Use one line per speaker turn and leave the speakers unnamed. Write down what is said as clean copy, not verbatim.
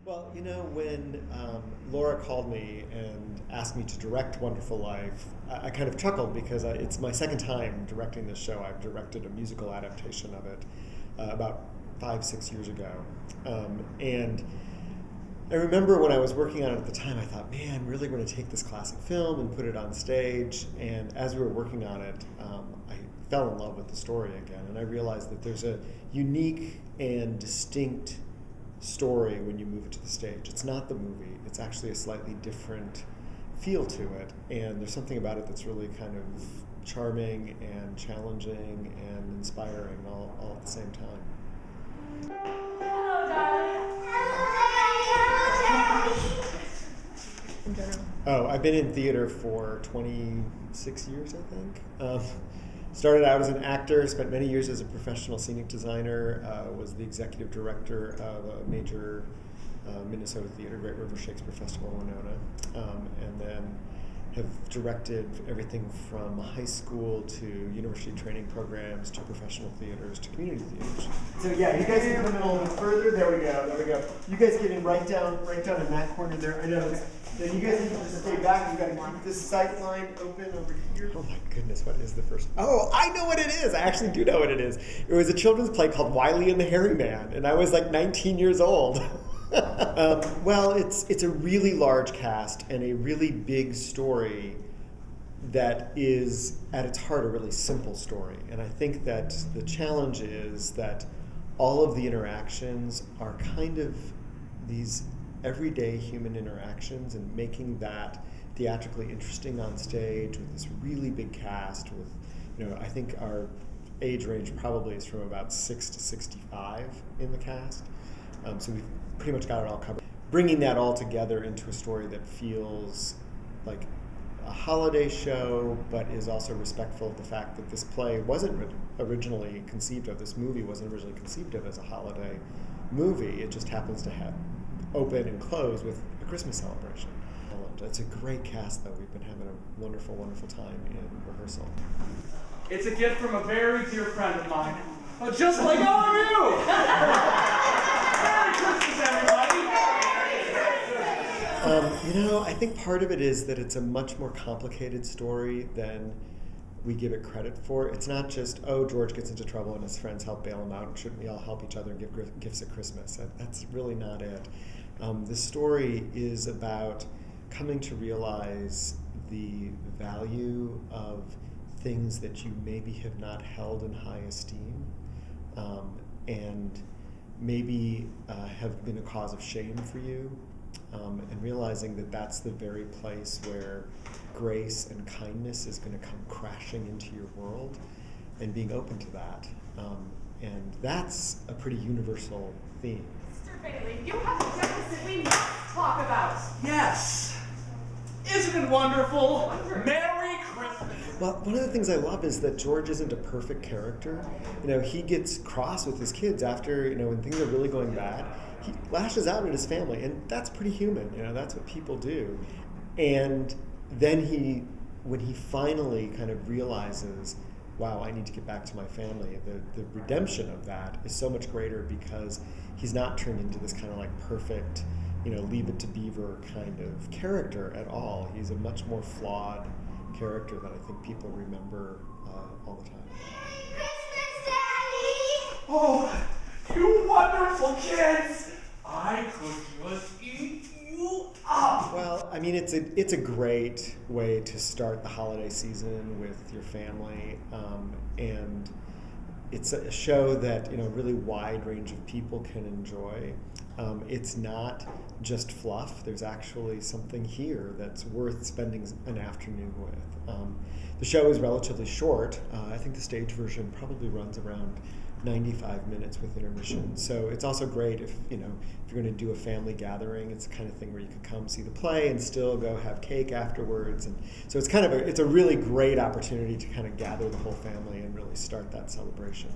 Well, you know, when Laura called me and asked me to direct Wonderful Life, I kind of chuckled because it's my second time directing this show. I've directed a musical adaptation of it about 5-6 years ago. And I remember when I was working on it at the time, I thought, man, really going to take this classic film and put it on stage. And as we were working on it, I fell in love with the story again. And I realized that there's a unique and distinct story when you move it to the stage. It's not the movie. It's actually a slightly different feel to it. And there's something about it that's really kind of charming and challenging and inspiring all at the same time.
Hello, darling. In general.
Oh, I've been in theater for 26 years, I think. Started out as an actor, spent many years as a professional scenic designer, was the executive director of a major Minnesota theater, Great River Shakespeare Festival in Winona, and then have directed everything from high school to university training programs to professional theaters to community theaters. So yeah, you guys can come in a little bit further. There we go. You guys get in right down in that corner there. I know. Then you guys need to just stay back. You got to keep this sight line open over here. Oh my goodness, what is the first? Oh, I know what it is. I actually do know what it is. It was a children's play called Wiley and the Hairy Man, and I was like 19 years old. Well, it's a really large cast and a really big story that is, at its heart, a really simple story. And I think that the challenge is that all of the interactions are kind of these everyday human interactions, and making that theatrically interesting on stage with this really big cast with, you know, I think our age range probably is from about 6 to 65 in the cast. So we've pretty much got it all covered. Bringing that all together into a story that feels like a holiday show, but is also respectful of the fact that this play wasn't originally conceived of, this movie wasn't originally conceived of as a holiday movie. It just happens to have open and close with a Christmas celebration. It's a great cast, though. We've been having a wonderful, wonderful time in rehearsal.
It's a gift from a very dear friend of mine. Oh, just like all of you! Merry Christmas, everybody!
You know, I think part of it is that it's a much more complicated story than we give it credit for. It's not just, oh, George gets into trouble and his friends help bail him out, and shouldn't we all help each other and give gifts at Christmas? That's really not it. The story is about coming to realize the value of things that you maybe have not held in high esteem, and maybe have been a cause of shame for you, and realizing that that's the very place where grace and kindness is going to come crashing into your world, and being open to that. And that's a pretty universal theme.
Mr. Bailey, you have a deficit we must talk about.
Yes! Isn't it wonderful? Merry Christmas!
Well, one of the things I love is that George isn't a perfect character. You know, he gets cross with his kids after, you know, when things are really going bad. He lashes out at his family, and that's pretty human. You know, that's what people do. And then when he finally kind of realizes, wow, I need to get back to my family, the redemption of that is so much greater because he's not turned into this kind of like perfect, you know, Leave It to Beaver kind of character at all. He's a much more flawed character that I think people remember all the time.
Christmas, Daddy!
Oh, you wonderful kids! I could just eat you up!
Well, I mean, it's a great way to start the holiday season with your family, and it's a show that, you know, a really wide range of people can enjoy. It's not just fluff. There's actually something here that's worth spending an afternoon with. The show is relatively short. I think the stage version probably runs around 95 minutes with intermission. So it's also great if you're going to do a family gathering. It's the kind of thing where you can come see the play and still go have cake afterwards. And so it's a really great opportunity to kind of gather the whole family and really start that celebration.